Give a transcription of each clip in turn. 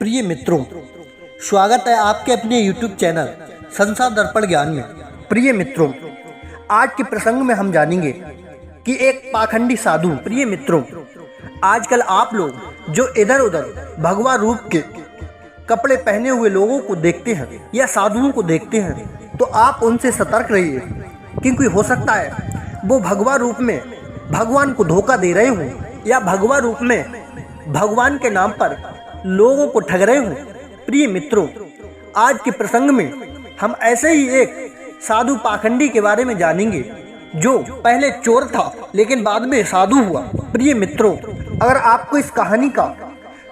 प्रिय मित्रों, स्वागत है आपके अपने YouTube चैनल संसार दर्पण ज्ञान में। प्रिय मित्रों, आज के प्रसंग में हम जानेंगे कि एक पाखंडी साधु। प्रिय मित्रों, आजकल आप लोग जो इधर उधर भगवा रूप के कपड़े पहने हुए लोगों को देखते हैं या साधुओं को देखते हैं, तो आप उनसे सतर्क रहिए, क्योंकि हो सकता है वो भगवा रूप में भगवान को धोखा दे रहे हों या भगवा रूप में भगवान के नाम पर लोगों को ठग रहे हों। प्रिय मित्रों, आज के प्रसंग में हम ऐसे ही एक साधु पाखंडी के बारे में जानेंगे जो पहले चोर था लेकिन बाद में साधु हुआ। प्रिय मित्रों, अगर आपको इस कहानी का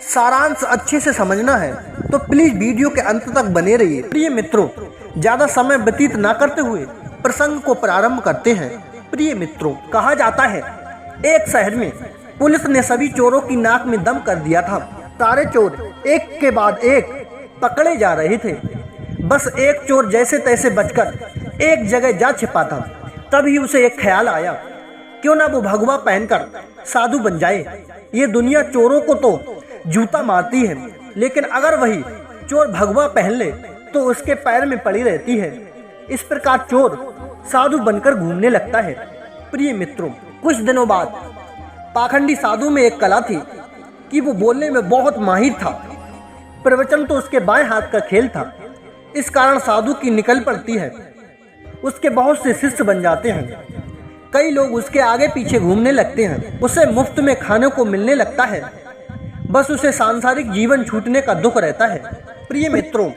सारांश अच्छे से समझना है तो प्लीज वीडियो के अंत तक बने रहिए। प्रिय मित्रों, ज्यादा समय व्यतीत ना करते हुए प्रसंग को प्रारंभ करते हैं। प्रिय मित्रों, कहा जाता है एक शहर में पुलिस ने सभी चोरों की नाक में दम कर दिया था। सारे चोर एक के बाद एक पकड़े जा रहे थे। बस एक चोर जैसे तैसे बचकर एक जगह जा छिपा था। तभी उसे एक ख्याल आया, क्यों ना वो भगवा पहनकर साधु बन जाए। ये दुनिया चोरों को तो जूता मारती है, लेकिन अगर वही चोर भगवा पहन ले तो उसके पैर में पड़ी रहती है। इस प्रकार चोर साधु बनकर घूमने लगता है। प्रिय मित्रों, कुछ दिनों बाद पाखंडी साधु में एक कला थी कि वो बोलने में बहुत माहिर था। प्रवचन तो उसके बाएं हाथ का खेल था। इस कारण साधु की निकल पड़ती है। उसके बहुत से शिष्य बन जाते हैं। कई लोग उसके आगे पीछे घूमने लगते हैं। उसे मुफ्त में खाने को मिलने लगता है। बस उसे सांसारिक जीवन छूटने का दुख रहता है। प्रिय मित्रों,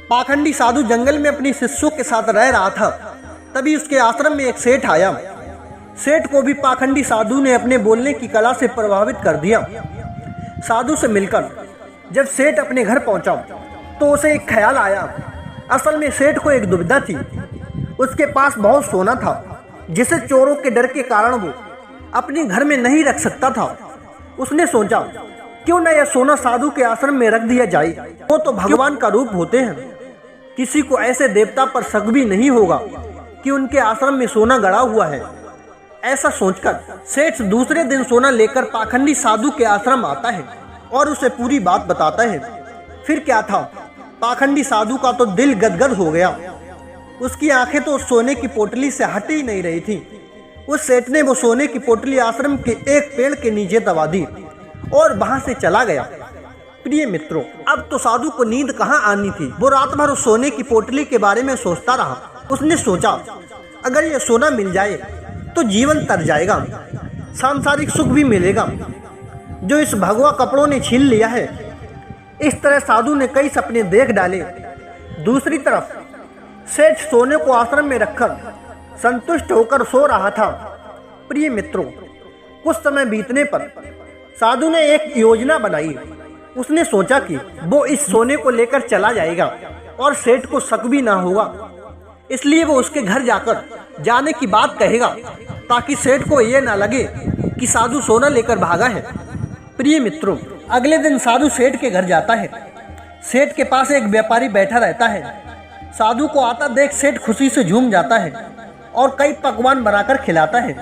पाखंडी साधु जंगल में अपने शिष्यों के साथ रह रहा था। तभी उसके आश्रम में एक सेठ आया। सेठ को भी पाखंडी साधु ने अपने बोलने की कला से प्रभावित कर दिया। साधु से मिलकर जब सेठ अपने घर पहुंचा तो उसे एक ख्याल आया। असल में सेठ को एक दुविधा थी। उसके पास बहुत सोना था जिसे चोरों के डर के कारण वो अपने घर में नहीं रख सकता था। उसने सोचा, क्यों न यह सोना साधु के आश्रम में रख दिया जाए। वो तो भगवान का रूप होते हैं, किसी को ऐसे देवता पर शक भी नहीं होगा कि उनके आश्रम में सोना गड़ा हुआ है। ऐसा सोचकर सेठ दूसरे दिन सोना लेकर पाखंडी साधु के आश्रम आता है और उसे पूरी बात बताता है। फिर क्या था, पाखंडी साधु का तो दिल गदगद हो गया। उसकी आंखें तो सोने की पोटली से हट ही नहीं रही थी। उस सेठ ने वो सोने की पोटली आश्रम के एक पेड़ के नीचे दबा दी और वहां से चला गया। प्रिय मित्रों, अब तो साधु को नींद कहाँ आनी थी। वो रात भर उस सोने की पोटली के बारे में सोचता रहा। उसने सोचा, अगर ये सोना मिल जाए तो जीवन तर जाएगा, सांसारिक सुख भी मिलेगा जो इस भगवा कपड़ों ने छीन लिया है। इस तरह साधु ने कई सपने देख डाले। दूसरी तरफ सेठ सोने को आश्रम में रखकर संतुष्ट होकर सो रहा था। प्रिय मित्रों, कुछ समय बीतने पर साधु ने एक योजना बनाई। उसने सोचा कि वो इस सोने को लेकर चला जाएगा और सेठ को शक भी ना होगा। इसलिए वो उसके घर जाकर जाने की बात कहेगा ताकि सेठ को ये ना लगे कि साधु सोना लेकर भागा है। प्रिय मित्रों, अगले दिन साधु सेठ के घर जाता है। सेठ के पास एक व्यापारी बैठा रहता है। साधु को आता देख सेठ खुशी से झूम जाता है और कई पकवान बनाकर खिलाता है।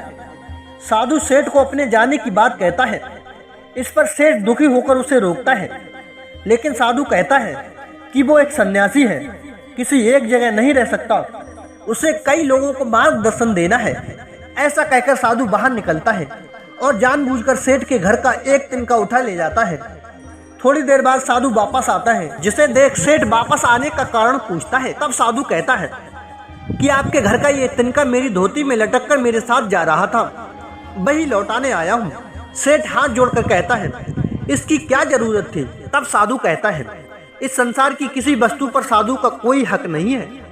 साधु सेठ को अपने जाने की बात कहता है। इस पर सेठ दुखी होकर उसे रोकता है, लेकिन साधु कहता है कि वो एक सन्यासी है, किसी एक जगह नहीं रह सकता, उसे कई लोगों को मार्गदर्शन देना है। ऐसा कहकर साधु बाहर निकलता है और जानबूझकर सेठ के घर का एक तिनका उठा ले जाता है। थोड़ी देर बाद साधु वापस आता है, जिसे देख सेठ वापस आने का कारण पूछता है। तब साधु कहता है कि आपके घर का ये तिनका मेरी धोती में लटक कर मेरे साथ जा रहा था, वही लौटाने आया हूँ। सेठ हाथ जोड़कर कहता है, इसकी क्या जरूरत थी। तब साधु कहता है, इस संसार की किसी वस्तु पर साधु का कोई हक नहीं है।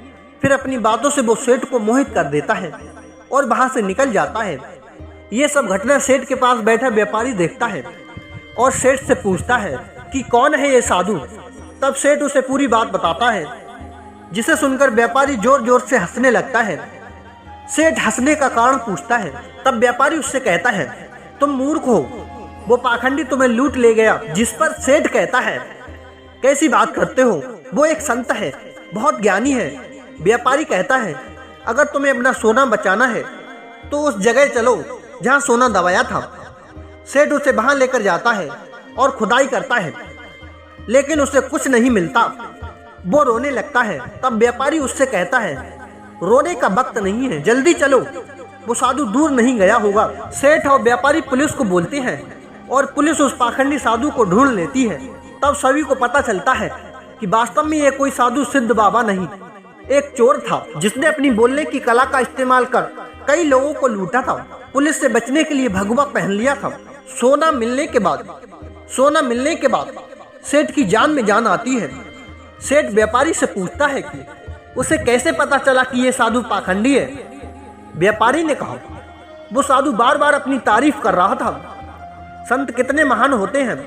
फिर अपनी बातों से वो सेठ को मोहित कर देता है और वहां से निकल जाता है। ये सब घटना सेठ के पास बैठा व्यापारी देखता है और सेठ से पूछता है कि कौन है ये साधु। तब सेठ उसे पूरी बात बताता है, जिसे सुनकर व्यापारी जोर जोर से हंसने लगता है। सेठ हंसने का कारण पूछता है। तब व्यापारी उससे कहता है, तुम मूर्ख हो, वो पाखंडी तुम्हें लूट ले गया। जिस पर सेठ कहता है, कैसी बात करते हो, वो एक संत है, बहुत ज्ञानी है। व्यापारी कहता है, अगर तुम्हें अपना सोना बचाना है तो उस जगह चलो जहां सोना दबाया था। सेठ उसे वहां लेकर जाता है और खुदाई करता है। लेकिन उसे कुछ नहीं मिलता। वो रोने लगता है। तब व्यापारी उससे कहता है, रोने का वक्त नहीं है, जल्दी चलो। वो साधु दूर नहीं गया होगा। सेठ और व्यापारी पुलिस को बोलते हैं और पुलिस उस पाखंडी साधु को ढूंढ लेती है। तब सभी को पता चलता है कि वास्तव में ये कोई साधु सिद्ध बाबा नहीं, एक चोर था जिसने अपनी बोलने की कला का इस्तेमाल कर कई लोगों को लूटा था। पुलिस से बचने के लिए भगवा पहन लिया था। सोना मिलने के बाद सेठ की जान में जान आती है। सेठ व्यापारी से पूछता है कि उसे कैसे पता चला कि ये साधु पाखंडी है। व्यापारी ने कहा, वो साधु बार बार अपनी तारीफ कर रहा था। संत कितने महान होते हैं,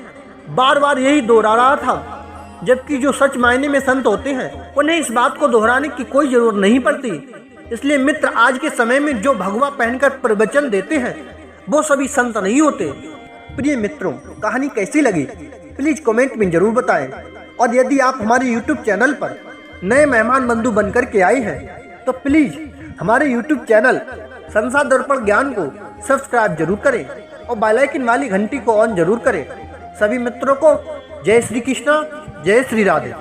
बार बार यही दोहरा रहा था। जबकि जो सच मायने में संत होते हैं उन्हें इस बात को दोहराने की कोई जरूरत नहीं पड़ती। इसलिए मित्र, आज के समय में जो भगवा पहनकर प्रवचन देते हैं वो सभी संत नहीं होते। प्रिय मित्रों, कहानी कैसी लगी प्लीज कमेंट में जरूर बताएं। और यदि आप हमारे YouTube चैनल पर नए मेहमान बंधु बनकर के आए हैं तो प्लीज हमारे YouTube चैनल संसार दर्पण ज्ञान को सब्सक्राइब जरूर करें और बेल आइकन वाली घंटी को ऑन जरूर करें। सभी मित्रों को जय श्री कृष्णा, जय श्री राधे।